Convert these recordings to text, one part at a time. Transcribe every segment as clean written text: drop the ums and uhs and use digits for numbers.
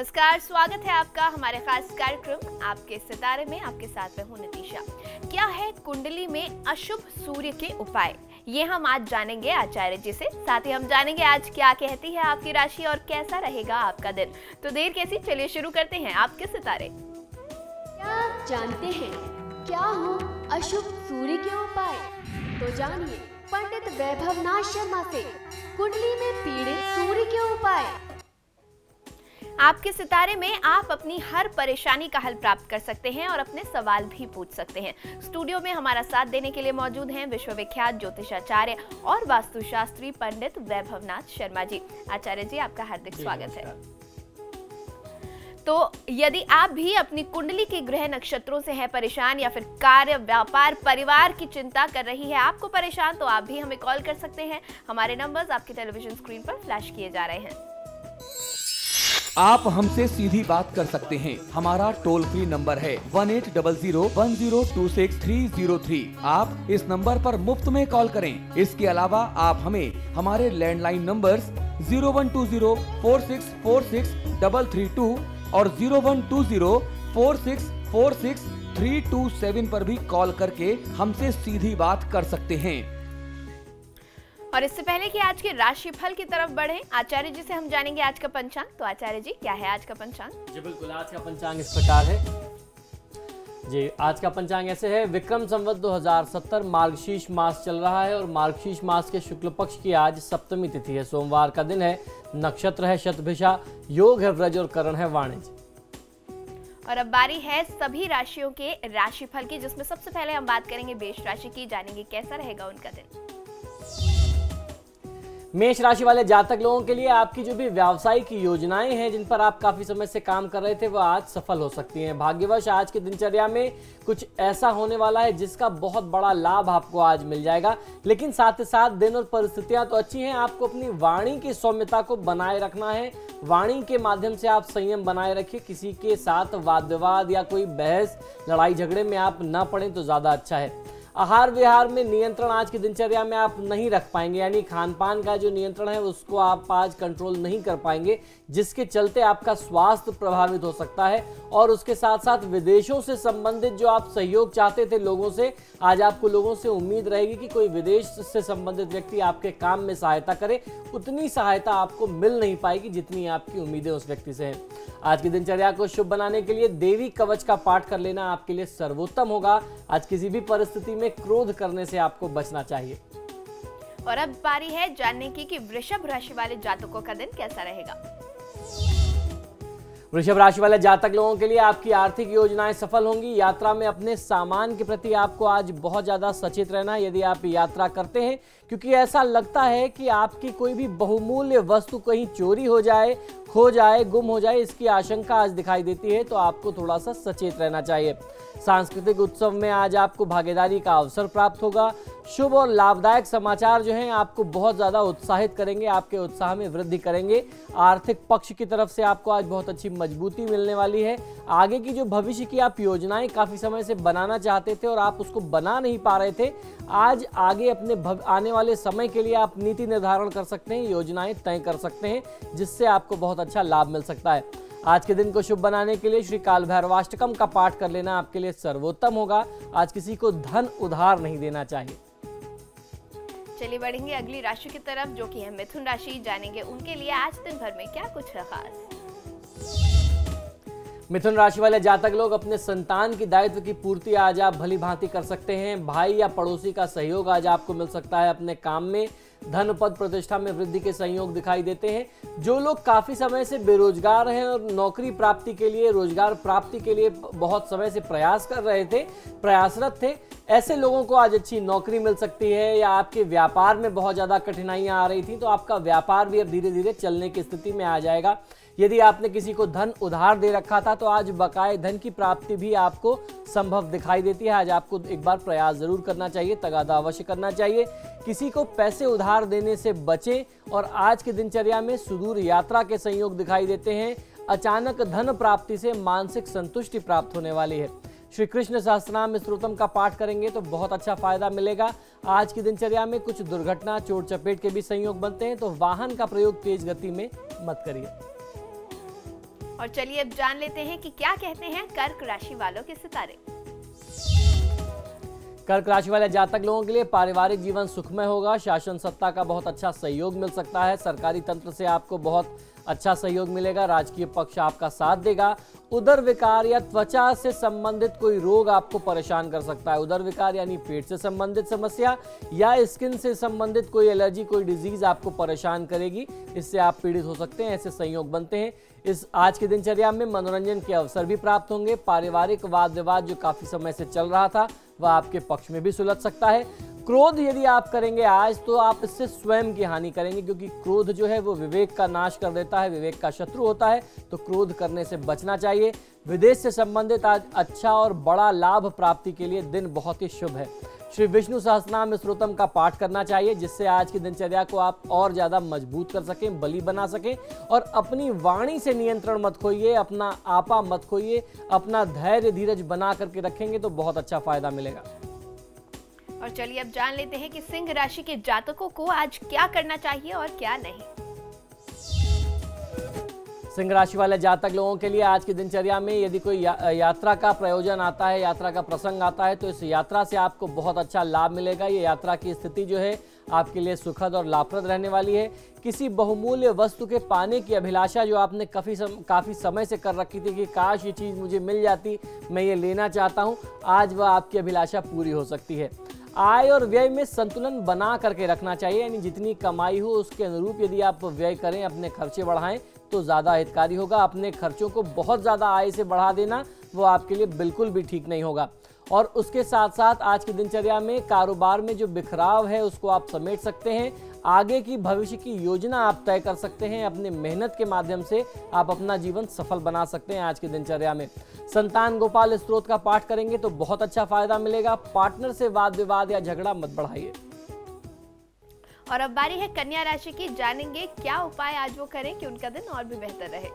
नमस्कार, स्वागत है आपका हमारे खास कार्यक्रम आपके सितारे में। आपके साथ में हूं नितिशा। क्या है कुंडली में अशुभ सूर्य के उपाय, ये हम आज जानेंगे आचार्य जी से। साथ ही हम जानेंगे आज क्या कहती है आपकी राशि और कैसा रहेगा आपका दिन। तो देर कैसी, चलिए शुरू करते हैं आपके सितारे। क्या आप जानते हैं क्या हो अशुभ सूर्य के उपाय? तो जानिए पंडित वैभवनाथ शर्मा से कुंडली में पीड़ित सूर्य के उपाय। आपके सितारे में आप अपनी हर परेशानी का हल प्राप्त कर सकते हैं और अपने सवाल भी पूछ सकते हैं। स्टूडियो में हमारा साथ देने के लिए मौजूद हैं विश्वविख्यात ज्योतिषाचार्य और वास्तुशास्त्री पंडित वैभवनाथ शर्मा जी। आचार्य जी, आपका हार्दिक स्वागत है। तो यदि आप भी अपनी कुंडली के ग्रह नक्षत्रों से हैं परेशान, या फिर कार्य, व्यापार, परिवार की चिंता कर रही है आपको परेशान, तो आप भी हमें कॉल कर सकते हैं। हमारे नंबर्स आपकी टेलीविजन स्क्रीन पर फ्लैश किए जा रहे हैं। आप हमसे सीधी बात कर सकते हैं। हमारा टोल फ्री नंबर है 180010263003। आप इस नंबर पर मुफ्त में कॉल करें। इसके अलावा आप हमें हमारे लैंडलाइन नंबर्स 012046463332 और 012046463327 पर भी कॉल करके हमसे सीधी बात कर सकते हैं। और इससे पहले कि आज के राशिफल की तरफ बढ़े, आचार्य जी से हम जानेंगे आज का पंचांग। तो आचार्य जी, क्या है आज का पंचांग? जी बिल्कुल, आज का पंचांग इस प्रकार है जी। आज का पंचांग ऐसे है। विक्रम संवत 2070 मार्गशीर्ष मास चल रहा है और मार्गशीर्ष मास के शुक्ल पक्ष की आज सप्तमी तिथि है। सोमवार का दिन है। नक्षत्र है शतभिषा, योग है व्रज और करण है वाणिज्य। और अब बारी है सभी राशियों के राशिफल की, जिसमें सबसे पहले हम बात करेंगे मेष राशि की। जानेंगे कैसा रहेगा उनका दिन। मेष राशि वाले जातक लोगों के लिए आपकी जो भी व्यावसायिक योजनाएं हैं, जिन पर आप काफी समय से काम कर रहे थे, वो आज सफल हो सकती हैं। भाग्यवश आज की दिनचर्या में कुछ ऐसा होने वाला है जिसका बहुत बड़ा लाभ आपको आज मिल जाएगा। लेकिन साथ ही साथ दिन और परिस्थितियां तो अच्छी हैं। आपको अपनी वाणी की सौम्यता को बनाए रखना है। वाणी के माध्यम से आप संयम बनाए रखिए। किसी के साथ वाद विवाद या कोई बहस, लड़ाई झगड़े में आप न पड़े तो ज्यादा अच्छा है। आहार विहार में नियंत्रण आज की दिनचर्या में आप नहीं रख पाएंगे, यानी खान पान का जो नियंत्रण है उसको आप आज कंट्रोल नहीं कर पाएंगे, जिसके चलते आपका स्वास्थ्य प्रभावित हो सकता है। और उसके साथ साथ विदेशों से संबंधित जो आप सहयोग चाहते थे लोगों से, आज आपको लोगों से उम्मीद रहेगी कि कोई विदेश से संबंधित व्यक्ति आपके काम में सहायता करे। उतनी सहायता आपको मिल नहीं पाएगी जितनी आपकी उम्मीदें उस व्यक्ति से हैं। आज की दिनचर्या को शुभ बनाने के लिए देवी कवच का पाठ कर लेना आपके लिए सर्वोत्तम होगा। आज किसी भी परिस्थिति में क्रोध करने से आपको बचना चाहिए। और अब बारी है जानने की कि वृषभ राशि वाले जातकों का दिन कैसा रहेगा। वृषभ राशि वाले जातक लोगों के लिए आपकी आर्थिक योजनाएं सफल होंगी। यात्रा में अपने सामान के प्रति आपको आज बहुत ज्यादा सचेत रहना है यदि आप यात्रा करते हैं, क्योंकि ऐसा लगता है कि आपकी कोई भी बहुमूल्य वस्तु कहीं चोरी हो जाए, खो जाए, गुम हो जाए, इसकी आशंका आज दिखाई देती है। तो आपको थोड़ा सा सचेत रहना चाहिए। सांस्कृतिक उत्सव में आज आपको भागीदारी का अवसर प्राप्त होगा। शुभ और लाभदायक समाचार जो हैं आपको बहुत ज़्यादा उत्साहित करेंगे, आपके उत्साह में वृद्धि करेंगे। आर्थिक पक्ष की तरफ से आपको आज बहुत अच्छी मजबूती मिलने वाली है। आगे की जो भविष्य की आप योजनाएं काफ़ी समय से बनाना चाहते थे और आप उसको बना नहीं पा रहे थे, आज आगे अपने आने वाले समय के लिए आप नीति निर्धारण कर सकते हैं, योजनाएं तय कर सकते हैं, जिससे आपको बहुत अच्छा लाभ मिल सकता है। आज के दिन को शुभ बनाने के लिए श्री काल भैरवाष्टकम का पाठ कर लेना आपके लिए सर्वोत्तम होगा। आज किसी को धन उधार नहीं देना चाहिए। चलिए बढ़ेंगे अगली राशि की तरफ, जो कि है मिथुन राशि। जानेंगे उनके लिए आज दिन भर में क्या कुछ है खास। मिथुन राशि वाले जातक लोग अपने संतान की दायित्व की पूर्ति आज आप भली भांति कर सकते हैं। भाई या पड़ोसी का सहयोग आज आपको मिल सकता है। अपने काम में धन, पद, प्रतिष्ठा में वृद्धि के संयोग दिखाई देते हैं। जो लोग काफी समय से बेरोजगार हैं और नौकरी प्राप्ति के लिए, रोजगार प्राप्ति के लिए बहुत समय से प्रयास कर रहे थे, प्रयासरत थे, ऐसे लोगों को आज अच्छी नौकरी मिल सकती है। या आपके व्यापार में बहुत ज्यादा कठिनाइयां आ रही थी, तो आपका व्यापार भी अब धीरे धीरे चलने की स्थिति में आ जाएगा। यदि आपने किसी को धन उधार दे रखा था, तो आज बकाए धन की प्राप्ति भी आपको संभव दिखाई देती है। आज आपको एक बार प्रयास जरूर करना चाहिए, तगादा अवश्य करना चाहिए। किसी को पैसे उधार देने से बचें। और आज की दिनचर्या में सुदूर यात्रा के संयोग दिखाई देते हैं। अचानक धन प्राप्ति से मानसिक संतुष्टि प्राप्त होने वाली है। श्री कृष्ण सहस्त्रनाम स्तोत्रम का पाठ करेंगे तो बहुत अच्छा फायदा मिलेगा। आज की दिनचर्या में कुछ दुर्घटना, चोट चपेट के भी संयोग बनते हैं, तो वाहन का प्रयोग तेज गति में मत करिए। और चलिए अब जान लेते हैं कि क्या कहते हैं कर्क राशि वालों के सितारे। कर्क राशि वाले जातक लोगों के लिए पारिवारिक जीवन सुखमय होगा। शासन सत्ता का बहुत अच्छा सहयोग मिल सकता है। सरकारी तंत्र से आपको बहुत अच्छा सहयोग मिलेगा। राजकीय पक्ष आपका साथ देगा। उदर विकार या त्वचा से संबंधित कोई रोग आपको परेशान कर सकता है। उदर विकार यानी पेट से संबंधित समस्या या स्किन से संबंधित कोई एलर्जी, कोई डिजीज आपको परेशान करेगी। इससे आप पीड़ित हो सकते हैं। ऐसे संयोग बनते हैं। इस आज की दिनचर्या में मनोरंजन के अवसर भी प्राप्त होंगे। पारिवारिक वाद विवाद जो काफी समय से चल रहा था वह आपके पक्ष में भी सुलझ सकता है। क्रोध यदि आप करेंगे आज तो आप इससे स्वयं की हानि करेंगे, क्योंकि क्रोध जो है वो विवेक का नाश कर देता है, विवेक का शत्रु होता है। तो क्रोध करने से बचना चाहिए। विदेश से संबंधित आज अच्छा और बड़ा लाभ प्राप्ति के लिए दिन बहुत ही शुभ है। श्री विष्णु सहस्रनाम स्तोत्रम का पाठ करना चाहिए, जिससे आज की दिनचर्या को आप और ज्यादा मजबूत कर सकें, बली बना सकें। और अपनी वाणी से नियंत्रण मत खोइए, अपना आपा मत खोइए, अपना धैर्य धीरज बना करके रखेंगे तो बहुत अच्छा फायदा मिलेगा। और चलिए अब जान लेते हैं कि सिंह राशि के जातकों को आज क्या करना चाहिए और क्या नहीं। सिंह राशि वाले जातक लोगों के लिए आज की दिनचर्या में यदि कोई यात्रा का प्रयोजन आता है, यात्रा का प्रसंग आता है, तो इस यात्रा से आपको बहुत अच्छा लाभ मिलेगा। ये यात्रा की स्थिति जो है आपके लिए सुखद और लाभप्रद रहने वाली है। किसी बहुमूल्य वस्तु के पाने की अभिलाषा जो आपने काफी समय से कर रखी थी कि काश ये चीज मुझे मिल जाती, मैं ये लेना चाहता हूँ, आज वह आपकी अभिलाषा पूरी हो सकती है। आय और व्यय में संतुलन बना करके रखना चाहिए, यानी जितनी कमाई हो उसके अनुरूप यदि आप व्यय करें, अपने खर्चे बढ़ाएं तो ज़्यादा हितकारी होगा। अपने खर्चों को बहुत ज़्यादा आय से बढ़ा देना वो आपके लिए बिल्कुल भी ठीक नहीं होगा। और उसके साथ साथ आज की दिनचर्या में कारोबार में जो बिखराव है उसको आप समेट सकते हैं। आगे की भविष्य की योजना आप तय कर सकते हैं। अपने मेहनत के माध्यम से आप अपना जीवन सफल बना सकते हैं। आज की दिनचर्या में संतान गोपाल स्तोत्र का पाठ करेंगे तो बहुत अच्छा फायदा मिलेगा। पार्टनर से वाद विवाद या झगड़ा मत बढ़ाइए। और अब बारी है कन्या राशि की। जानेंगे क्या उपाय आज वो करें कि उनका दिन और भी बेहतर रहे।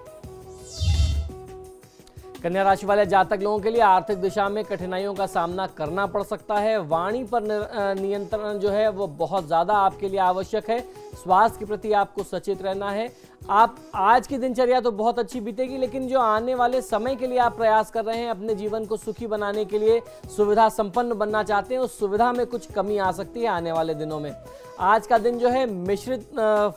कन्या राशि वाले जातक लोगों के लिए आर्थिक दिशा में कठिनाइयों का सामना करना पड़ सकता है। वाणी पर नियंत्रण जो है वो बहुत ज़्यादा आपके लिए आवश्यक है। स्वास्थ्य के प्रति आपको सचेत रहना है। आप आज की दिनचर्या तो बहुत अच्छी बीतेगी, लेकिन जो आने वाले समय के लिए आप प्रयास कर रहे हैं, अपने जीवन को सुखी बनाने के लिए, सुविधा संपन्न बनना चाहते हैं, उस सुविधा में कुछ कमी आ सकती है आने वाले दिनों में। आज का दिन जो है मिश्रित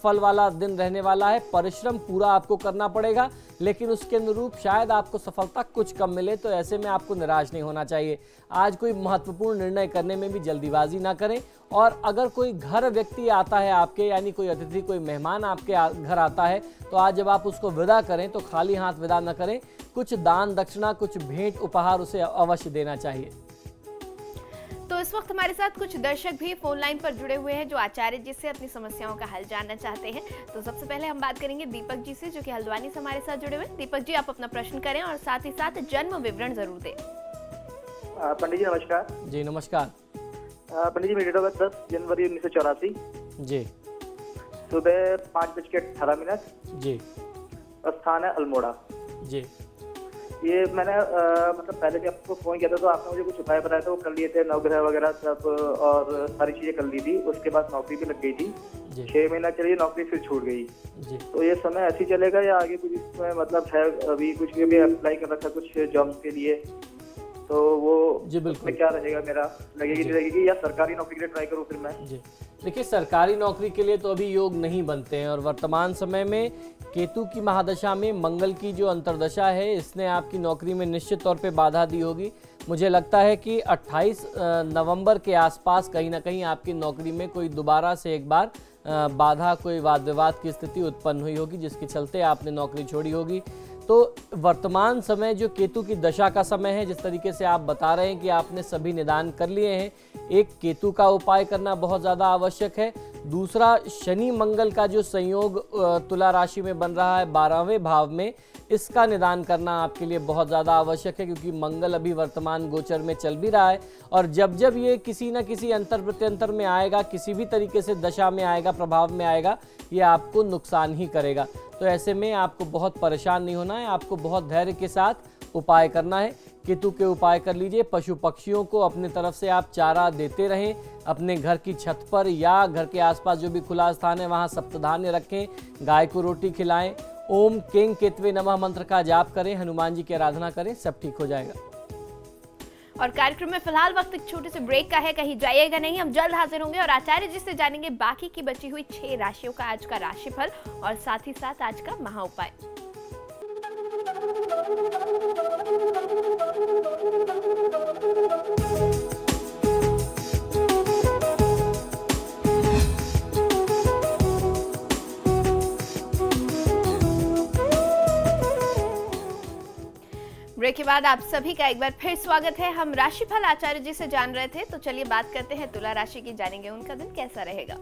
फल वाला दिन रहने वाला है। परिश्रम पूरा आपको करना पड़ेगा, लेकिन उसके अनुरूप शायद आपको सफलता कुछ कम मिले, तो ऐसे में आपको निराश नहीं होना चाहिए। आज कोई महत्वपूर्ण निर्णय करने में भी जल्दीबाजी ना करें। और अगर कोई घर व्यक्ति आता है आपके, यानी कोई अतिथि, कोई मेहमान आपके घर आता है, तो आज जब आप उसको विदा करें तो खाली हाथ विदा न करें। कुछ दान दक्षिणा, कुछ भेंट उपहार उसे अवश्य देना चाहिए। तो इस वक्त हमारे साथ कुछ दर्शक भी फोन लाइन पर जुड़े हुए हैं जो आचार्य जी से अपनी समस्याओं का हल जानना चाहते हैं। तो सबसे पहले हम बात करेंगे दीपक जी से, जो कि हल्द्वानी से हमारे साथ जुड़े हुए हैं। दीपक जी, आप अपना प्रश्न करें और साथ ही साथ जन्म विवरण जरूर दें। पंडित जी नमस्कार। जी नमस्कार। पंडित जी, मेरी डेट ऑफ बर्थ 10 जनवरी 1984 जी, सुबह 5:18 जी, और स्थान है अल्मोड़ा जी। ये मैंने मतलब पहले भी आपको फोन किया था तो आपने मुझे कुछ उपाय बताया था, वो कर लिए थे, नवग्रह वगैरह सब और सारी चीजें कर ली थी। उसके बाद नौकरी भी लग गई थी। 6 महीना चली नौकरी, फिर छूट गई। तो ये समय ऐसे ही चलेगा या आगे कुछ इसमें मतलब है? अभी कुछ भी अप्लाई कर रखा कुछ जॉब्स के लिए, तो वो जी बिल्कुल क्या रहेगा मेरा? लगेगी नहीं लगेगी, या सरकारी नौकरी के लिए ट्राई करूँ फिर मैं? जी देखिए, सरकारी नौकरी के लिए तो अभी योग नहीं बनते हैं। और वर्तमान समय में केतु की महादशा में मंगल की जो अंतर्दशा है, इसने आपकी नौकरी में निश्चित तौर पे बाधा दी होगी। मुझे लगता है कि 28 नवंबर के आसपास कहीं ना कहीं आपकी नौकरी में कोई दोबारा से एक बार बाधा, कोई वाद विवाद की स्थिति उत्पन्न हुई होगी, जिसके चलते आपने नौकरी छोड़ी होगी। तो वर्तमान समय जो केतु की दशा का समय है, जिस तरीके से आप बता रहे हैं कि आपने सभी निदान कर लिए हैं, एक केतु का उपाय करना बहुत ज़्यादा आवश्यक है। दूसरा, शनि मंगल का जो संयोग तुला राशि में बन रहा है 12वें भाव में, इसका निदान करना आपके लिए बहुत ज़्यादा आवश्यक है, क्योंकि मंगल अभी वर्तमान गोचर में चल भी रहा है। और जब जब ये किसी न किसी अंतर प्रत्यंतर में आएगा, किसी भी तरीके से दशा में आएगा, प्रभाव में आएगा, ये आपको नुकसान ही करेगा। तो ऐसे में आपको बहुत परेशान नहीं होना है, आपको बहुत धैर्य के साथ उपाय करना है। केतु के उपाय कर लीजिए। पशु पक्षियों को अपने तरफ से आप चारा देते रहें। अपने घर की छत पर या घर के आसपास जो भी खुला स्थान है वहाँ सप्तधान्य रखें, गाय को रोटी खिलाएं। ओम केंग केतवे नमः मंत्र का जाप करें, हनुमान जी की आराधना करें, सब ठीक हो जाएगा। और कार्यक्रम में फिलहाल वक्त एक छोटे से ब्रेक का है, कहीं जाइएगा नहीं, हम जल्द हाजिर होंगे और आचार्य जी से जानेंगे बाकी की बची हुई 6 राशियों का आज का राशिफल और साथ ही साथ आज का महा उपाय। ब्रेक के बाद आप सभी का एक बार फिर स्वागत है। हम राशिफल आचार्य जी से जान रहे थे, तो चलिए बात करते हैं तुला राशि की, जानेंगे उनका दिन कैसा रहेगा।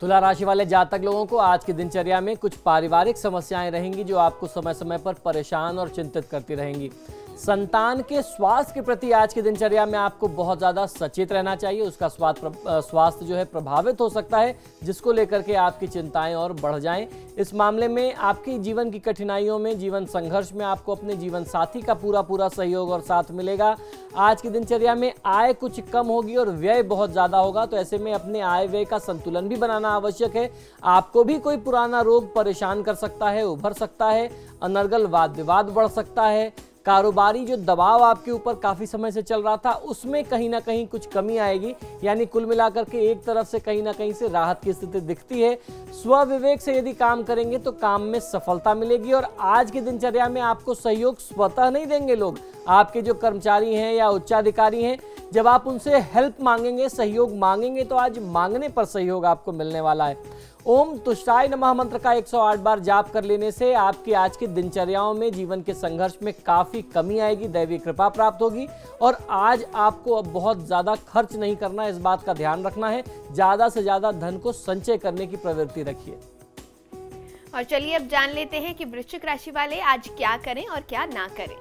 तुला राशि वाले जातक लोगों को आज की दिनचर्या में कुछ पारिवारिक समस्याएं रहेंगी जो आपको समय समय पर परेशान और चिंतित करती रहेंगी। संतान के स्वास्थ्य के प्रति आज की दिनचर्या में आपको बहुत ज़्यादा सचेत रहना चाहिए। उसका स्वास्थ्य जो है प्रभावित हो सकता है, जिसको लेकर के आपकी चिंताएं और बढ़ जाएं। इस मामले में आपकी जीवन की कठिनाइयों में, जीवन संघर्ष में आपको अपने जीवन साथी का पूरा सहयोग और साथ मिलेगा। आज की दिनचर्या में आय कुछ कम होगी और व्यय बहुत ज़्यादा होगा, तो ऐसे में अपने आय व्यय का संतुलन भी बनाना आवश्यक है। आपको भी कोई पुराना रोग परेशान कर सकता है, उभर सकता है, अनर्गल वाद विवाद बढ़ सकता है। कारोबारी जो दबाव आपके ऊपर काफ़ी समय से चल रहा था, उसमें कहीं ना कहीं कुछ कमी आएगी। यानी कुल मिलाकर के एक तरफ से कहीं ना कहीं से राहत की स्थिति दिखती है। स्व विवेक से यदि काम करेंगे तो काम में सफलता मिलेगी। और आज की दिनचर्या में आपको सहयोग स्वतः नहीं देंगे लोग। आपके जो कर्मचारी हैं या उच्चाधिकारी हैं, जब आप उनसे हेल्प मांगेंगे, सहयोग मांगेंगे, तो आज मांगने पर सहयोग आपको मिलने वाला है। ओम तुष्टाय नमः मंत्र का 108 बार जाप कर लेने से आपकी आज की दिनचर्याओं में, जीवन के संघर्ष में काफ़ी कमी आएगी, दैवी कृपा प्राप्त होगी। और आज आपको अब बहुत ज़्यादा खर्च नहीं करना है, इस बात का ध्यान रखना है। ज़्यादा से ज़्यादा धन को संचय करने की प्रवृत्ति रखिए। और चलिए अब जान लेते हैं कि वृश्चिक राशि वाले आज क्या करें और क्या ना करें।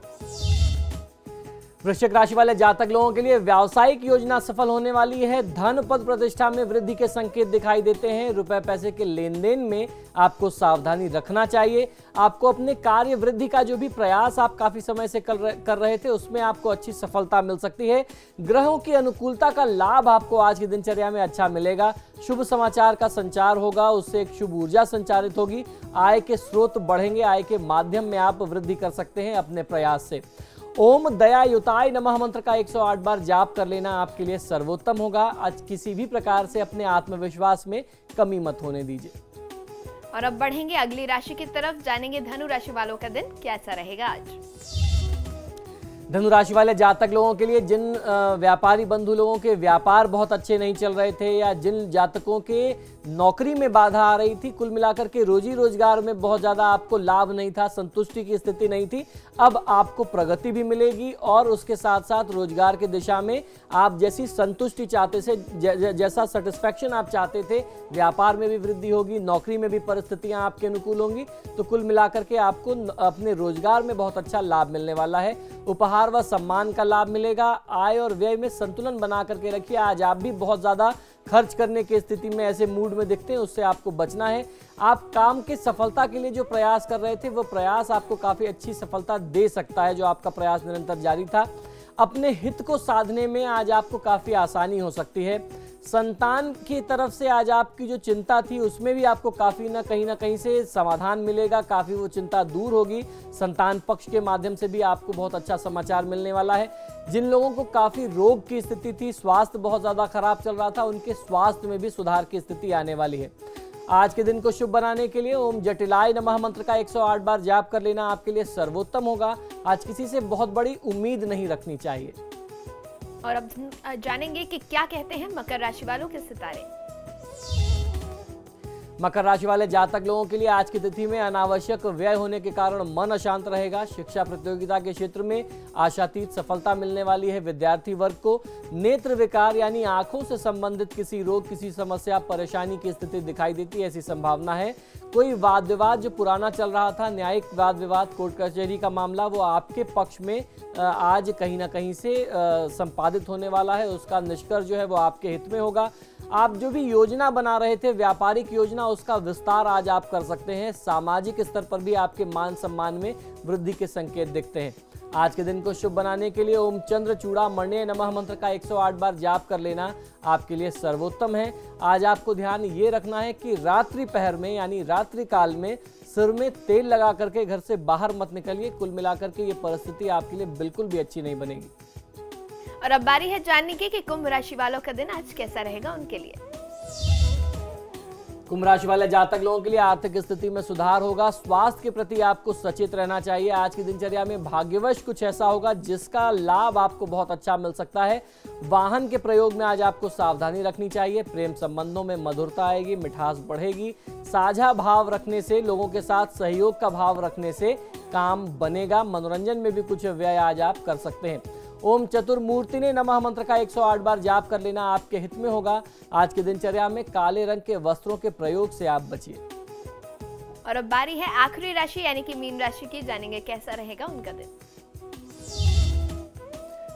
वृश्चिक राशि वाले जातक लोगों के लिए व्यावसायिक योजना सफल होने वाली है। धन पद प्रतिष्ठा में वृद्धि के संकेत दिखाई देते हैं। रुपए पैसे के लेन देन में आपको सावधानी रखना चाहिए। आपको अपने कार्य वृद्धि का जो भी प्रयास आप काफी समय से कर रहे थे, उसमें आपको अच्छी सफलता मिल सकती है। ग्रहों की अनुकूलता का लाभ आपको आज की दिनचर्या में अच्छा मिलेगा। शुभ समाचार का संचार होगा, उससे एक शुभ ऊर्जा संचारित होगी। आय के स्रोत बढ़ेंगे, आय के माध्यम में आप वृद्धि कर सकते हैं अपने प्रयास से। ओम दयायुताय नमः मंत्र का 108 बार जाप कर लेना आपके लिए सर्वोत्तम होगा। आज किसी भी प्रकार से अपने आत्मविश्वास में कमी मत होने दीजिए। और अब बढ़ेंगे अगली राशि की तरफ, जानेंगे धनु राशि वालों का दिन कैसा रहेगा आज। धनु राशि वाले जातक लोगों के लिए जिन व्यापारी बंधु लोगों के व्यापार बहुत अच्छे नहीं चल रहे थे, या जिन जातकों के नौकरी में बाधा आ रही थी, कुल मिलाकर के रोजी रोजगार में बहुत ज़्यादा आपको लाभ नहीं था, संतुष्टि की स्थिति नहीं थी, अब आपको प्रगति भी मिलेगी। और उसके साथ साथ रोजगार की दिशा में आप जैसी संतुष्टि चाहते थे, जैसा सेटिस्फैक्शन आप चाहते थे, व्यापार में भी वृद्धि होगी, नौकरी में भी परिस्थितियां आपके अनुकूल होंगी। तो कुल मिलाकर के आपको अपने रोजगार में बहुत अच्छा लाभ मिलने वाला है। उपहार व सम्मान का लाभ मिलेगा। आय और व्यय में संतुलन बना करके रखिए। आज आप भी बहुत ज्यादा खर्च करने की स्थिति में, ऐसे मूड में दिखते हैं, उससे आपको बचना है। आप काम की सफलता के लिए जो प्रयास कर रहे थे, वो प्रयास आपको काफी अच्छी सफलता दे सकता है, जो आपका प्रयास निरंतर जारी था। अपने हित को साधने में आज आपको काफी आसानी हो सकती है। संतान की तरफ से आज आपकी जो चिंता थी, उसमें भी आपको काफी कहीं ना कहीं से समाधान मिलेगा, काफी वो चिंता दूर होगी। संतान पक्ष के माध्यम से भी आपको बहुत अच्छा समाचार मिलने वाला है। जिन लोगों को काफी रोग की स्थिति थी, स्वास्थ्य बहुत ज्यादा खराब चल रहा था, उनके स्वास्थ्य में भी सुधार की स्थिति आने वाली है। आज के दिन को शुभ बनाने के लिए ओम जटिलाय नमः मंत्र का 108 बार जाप कर लेना आपके लिए सर्वोत्तम होगा। आज किसी से बहुत बड़ी उम्मीद नहीं रखनी चाहिए। और अब जानेंगे कि क्या कहते हैं मकर राशि वालों के सितारे। मकर राशि वाले जातक लोगों के लिए आज की तिथि में अनावश्यक व्यय होने के कारण मन अशांत रहेगा। शिक्षा प्रतियोगिता के क्षेत्र में आशातीत सफलता मिलने वाली है। विद्यार्थी वर्ग को नेत्र विकार यानी आंखों से संबंधित किसी रोग, किसी समस्या, परेशानी की स्थिति दिखाई देती है, ऐसी संभावना है। कोई वाद विवाद जो पुराना चल रहा था, न्यायिक वाद विवाद, कोर्ट कचहरी का मामला, वो आपके पक्ष में आज कहीं ना कहीं से संपादित होने वाला है। उसका निष्कर्ष जो है वो आपके हित में होगा। आप जो भी योजना बना रहे थे, व्यापारिक योजना, उसका विस्तार आज आप कर सकते हैं। सामाजिक स्तर पर भी आपके मान सम्मान में वृद्धि के संकेत दिखते हैं। आज के दिन को शुभ बनाने के लिए ओम चंद्र चूड़ामणि नमः मंत्र का 108 बार जाप कर लेना आपके लिए सर्वोत्तम है। आज आपको ध्यान ये रखना है कि रात्रि पहर में यानी रात्रि काल में सिर में तेल लगा करके घर से बाहर मत निकलिए। कुल मिलाकर के ये परिस्थिति आपके लिए बिल्कुल भी अच्छी नहीं बनेगी। और अब बारी है जानने की कि कुंभ राशि वालों का दिन आज कैसा रहेगा उनके लिए। कुंभ राशि वाले जातक लोगों के लिए आर्थिक स्थिति में सुधार होगा। स्वास्थ्य के प्रति आपको सचेत रहना चाहिए। आज की दिनचर्या में भाग्यवश कुछ ऐसा होगा जिसका लाभ आपको बहुत अच्छा मिल सकता है। वाहन के प्रयोग में आज आपको सावधानी रखनी चाहिए। प्रेम संबंधों में मधुरता आएगी, मिठास बढ़ेगी। साझा भाव रखने से, लोगों के साथ सहयोग का भाव रखने से काम बनेगा। मनोरंजन में भी कुछ व्यय आज आप कर सकते हैं। ओम चतुर्मूर्ति ने नमः मंत्र का 108 बार जाप कर लेना आपके हित में होगा। आज की दिनचर्या में काले रंग के वस्त्रों के प्रयोग से आप बचिए। और अब बारी है आखिरी राशि यानी कि मीन राशि की। जानेंगे कैसा रहेगा उनका दिन।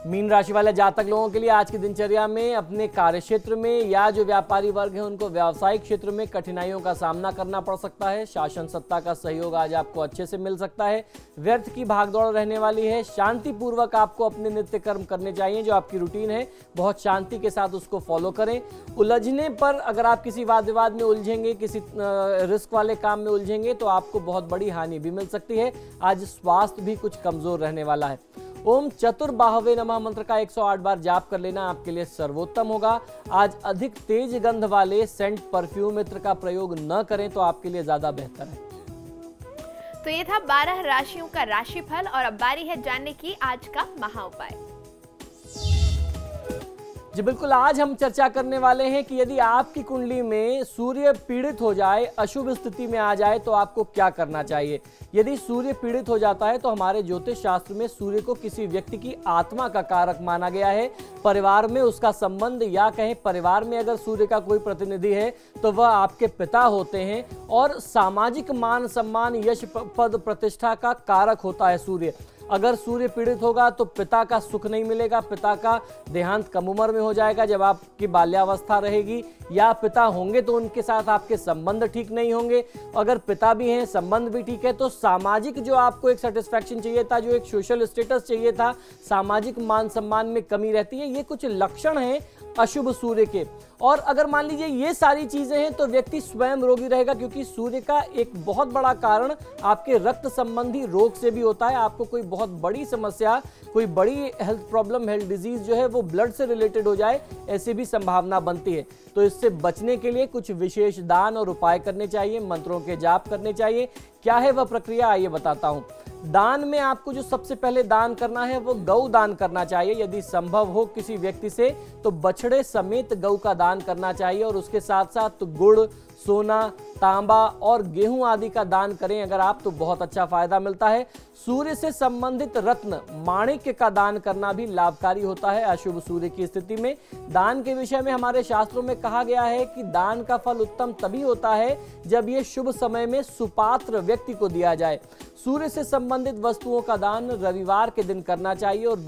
मीन राशि वाले जातक लोगों के लिए आज की दिनचर्या में अपने कार्य क्षेत्र में या जो व्यापारी वर्ग है उनको व्यावसायिक क्षेत्र में कठिनाइयों का सामना करना पड़ सकता है। शासन सत्ता का सहयोग आज आपको अच्छे से मिल सकता है। व्यर्थ की भागदौड़ रहने वाली है। शांति पूर्वक आपको अपने नित्य कर्म करने चाहिए। जो आपकी रूटीन है बहुत शांति के साथ उसको फॉलो करें। उलझने पर अगर आप किसी वाद विवाद में उलझेंगे, किसी रिस्क वाले काम में उलझेंगे तो आपको बहुत बड़ी हानि भी मिल सकती है। आज स्वास्थ्य भी कुछ कमजोर रहने वाला है। ओम चतुर्बाहवे नमः मंत्र का 108 बार जाप कर लेना आपके लिए सर्वोत्तम होगा। आज अधिक तेज गंध वाले सेंट, परफ्यूम इत्र का प्रयोग न करें तो आपके लिए ज्यादा बेहतर है। तो ये था 12 राशियों का राशिफल और अब बारी है जानने की आज का महा उपाय। जी बिल्कुल, आज हम चर्चा करने वाले हैं कि यदि आपकी कुंडली में सूर्य पीड़ित हो जाए, अशुभ स्थिति में आ जाए तो आपको क्या करना चाहिए। यदि सूर्य पीड़ित हो जाता है तो हमारे ज्योतिष शास्त्र में सूर्य को किसी व्यक्ति की आत्मा का कारक माना गया है। परिवार में उसका संबंध या कहें परिवार में अगर सूर्य का कोई प्रतिनिधि है तो वह आपके पिता होते हैं और सामाजिक मान सम्मान, यश, पद, प्रतिष्ठा का कारक होता है सूर्य। अगर सूर्य पीड़ित होगा तो पिता का सुख नहीं मिलेगा। पिता का देहांत कम उम्र में हो जाएगा जब आपकी बाल्यावस्था रहेगी, या पिता होंगे तो उनके साथ आपके संबंध ठीक नहीं होंगे। अगर पिता भी हैं, संबंध भी ठीक है, तो सामाजिक जो आपको एक सेटिस्फैक्शन चाहिए था, जो एक सोशल स्टेटस चाहिए था, सामाजिक मान सम्मान में कमी रहती है। ये कुछ लक्षण हैं अशुभ सूर्य के। और अगर मान लीजिए ये सारी चीजें हैं तो व्यक्ति स्वयं रोगी रहेगा, क्योंकि सूर्य का एक बहुत बड़ा कारण आपके रक्त संबंधी रोग से भी होता है। आपको कोई बहुत बड़ी समस्या, कोई बड़ी हेल्थ प्रॉब्लम, हेल्थ डिजीज जो है वो ब्लड से रिलेटेड हो जाए, ऐसी भी संभावना बनती है। तो इससे बचने के लिए कुछ विशेष दान और उपाय करने चाहिए, मंत्रों के जाप करने चाहिए। क्या है वह प्रक्रिया, आइए बताता हूं। दान में आपको जो सबसे पहले दान करना है वो गौ दान करना चाहिए। यदि संभव हो किसी व्यक्ति से तो बछड़े समेत गौ का दान करना चाहिए। और उसके साथ साथ गुड़, सोना, तांबा और गेहूं आदि का दान करें अगर आप, तो बहुत अच्छा फायदा मिलता है। सूर्य से संबंधित रत्न माणिक्य का दान करना भी लाभकारी होता है अशुभ सूर्य की स्थिति में। दान के विषय में हमारे शास्त्रों में कहा गया है कि दान का फल उत्तम तभी होता है जब ये शुभ समय में सुपात्र व्यक्ति को दिया जाए। सूर्य से संबंधित वस्तुओं का दान रविवार के दिन करना चाहिए और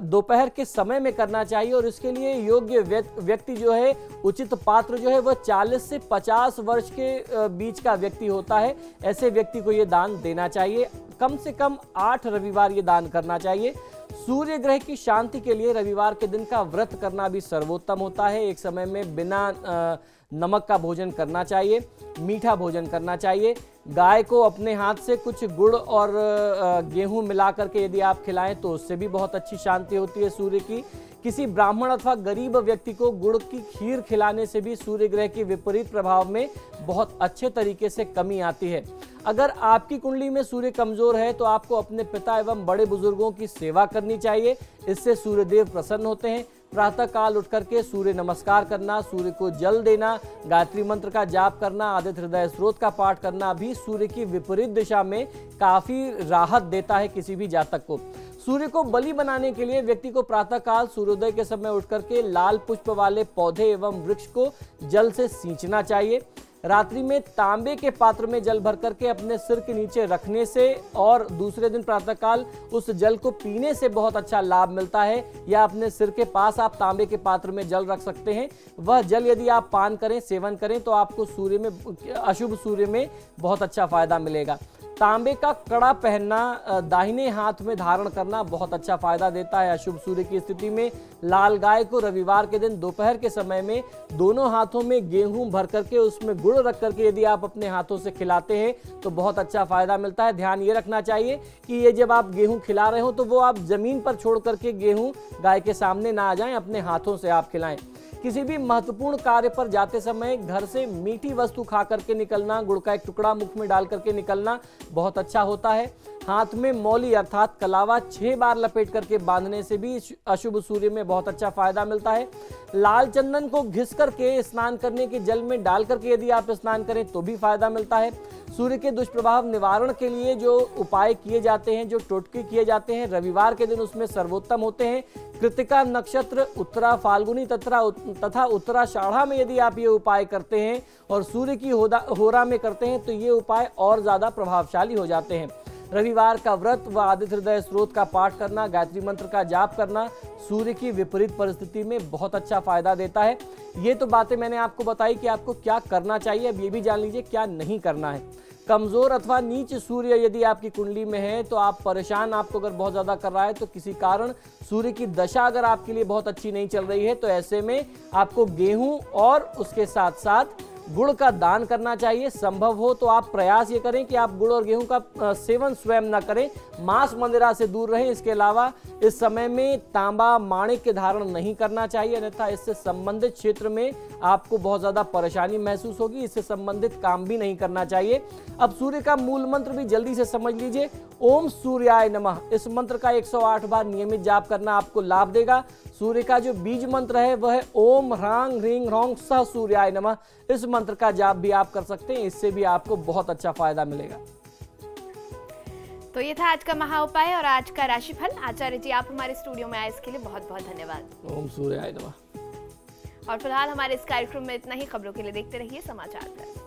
दोपहर के समय में करना चाहिए। और इसके लिए योग्य व्यक्ति जो है, उचित पात्र जो है वह 40 से 50 वर्ष के बीच का व्यक्ति होता है। ऐसे व्यक्ति को ये दान देना चाहिए। कम से कम 8 रविवार ये दान करना चाहिए। सूर्य ग्रह की शांति के लिए रविवार के दिन का व्रत करना भी सर्वोत्तम होता है। एक समय में बिना नमक का भोजन करना चाहिए, मीठा भोजन करना चाहिए। गाय को अपने हाथ से कुछ गुड़ और गेहूं मिला करके यदि आप खिलाएं तो उससे भी बहुत अच्छी शांति होती है सूर्य की। किसी ब्राह्मण अथवा गरीब व्यक्ति को गुड़ की खीर खिलाने से भी सूर्य ग्रह के विपरीत प्रभाव में बहुत अच्छे तरीके से कमी आती है। अगर आपकी कुंडली में सूर्य कमजोर है तो आपको अपने पिता एवं बड़े बुजुर्गों की सेवा करनी चाहिए। इससे सूर्यदेव प्रसन्न होते हैं। प्रातः काल उठ करके सूर्य नमस्कार करना, सूर्य को जल देना, गायत्री मंत्र का जाप करना, आदित्य हृदय स्रोत का पाठ करना भी सूर्य की विपरीत दिशा में काफी राहत देता है किसी भी जातक को। सूर्य को बलि बनाने के लिए व्यक्ति को प्रातः काल सूर्योदय के समय उठ करके लाल पुष्प वाले पौधे एवं वृक्ष को जल से सींचना चाहिए। रात्रि में तांबे के पात्र में जल भर करके अपने सिर के नीचे रखने से और दूसरे दिन प्रातःकाल उस जल को पीने से बहुत अच्छा लाभ मिलता है। या अपने सिर के पास आप तांबे के पात्र में जल रख सकते हैं। वह जल यदि आप पान करें, सेवन करें तो आपको अशुभ सूर्य में बहुत अच्छा फायदा मिलेगा। तांबे का कड़ा पहनना, दाहिने हाथ में धारण करना बहुत अच्छा फायदा देता है अशुभ सूर्य की स्थिति में। लाल गाय को रविवार के दिन दोपहर के समय में दोनों हाथों में गेहूं भर करके उसमें गुड़ रख करके यदि आप अपने हाथों से खिलाते हैं तो बहुत अच्छा फायदा मिलता है। ध्यान ये रखना चाहिए कि ये जब आप गेहूं खिला रहे हो तो वो आप जमीन पर छोड़ करके गेहूं गाय के सामने ना आ जाएं, अपने हाथों से आप खिलाएं। किसी भी महत्वपूर्ण कार्य पर जाते समय घर से मीठी वस्तु खा करके निकलना, गुड़ का एक टुकड़ा मुख में डाल करके निकलना बहुत अच्छा होता है। हाथ में मौली अर्थात कलावा 6 बार लपेट करके बांधने से भी अशुभ सूर्य में बहुत अच्छा फायदा मिलता है। लाल चंदन को घिस करके स्नान करने के जल में डाल करके यदि आप स्नान करें तो भी फायदा मिलता है। सूर्य के दुष्प्रभाव निवारण के लिए जो उपाय किए जाते हैं, जो टोटके किए जाते हैं, रविवार के दिन उसमें सर्वोत्तम होते हैं। कृतिका नक्षत्र, उत्तरा फाल्गुनी तथा उत्तराषाढ़ा में यदि आप ये उपाय करते हैं और सूर्य की होरा में करते हैं तो ये उपाय और ज्यादा प्रभावशाली हो जाते हैं। रविवार का व्रत व आदित्य हृदय स्त्रोत का पाठ करना, गायत्री मंत्र का जाप करना सूर्य की विपरीत परिस्थिति में बहुत अच्छा फायदा देता है। ये तो बातें मैंने आपको बताई कि आपको क्या करना चाहिए। अब ये भी जान लीजिए क्या नहीं करना है। कमजोर अथवा नीच सूर्य यदि आपकी कुंडली में है तो आप परेशान, आपको अगर बहुत ज्यादा कर रहा है तो किसी कारण सूर्य की दशा अगर आपके लिए बहुत अच्छी नहीं चल रही है तो ऐसे में आपको गेहूं और उसके साथ साथ गुड़ का दान करना चाहिए। संभव हो तो आप प्रयास ये करें कि आप गुड़ और गेहूं का सेवन स्वयं ना करें, मांस मंदिरा से दूर रहें। इसके अलावा इस समय में तांबा माणिक के धारण नहीं करना चाहिए, अन्यथा इससे संबंधित क्षेत्र में आपको बहुत ज्यादा परेशानी महसूस होगी। इससे संबंधित काम भी नहीं करना चाहिए। अब सूर्य का मूल मंत्र भी जल्दी से समझ लीजिए। ओम सूर्याय नमः, इस मंत्र का 108 बार नियमित जाप करना आपको लाभ देगा। सूर्य का जो बीज मंत्र है वह है ओम ह्रांग ह्रींग ह्रौंग सह सूर्याय नमः। इस मंत्र का जाप भी आप कर सकते हैं, इससे भी आपको बहुत अच्छा फायदा मिलेगा। तो ये था आज का महा उपाय और आज का राशिफल। आचार्य जी, आप हमारे स्टूडियो में आए इसके लिए बहुत बहुत धन्यवाद। ओम सूर्याय नमः। और फिलहाल हमारे इस कार्यक्रम में इतना ही। खबरों के लिए देखते रहिए समाचार प्लस।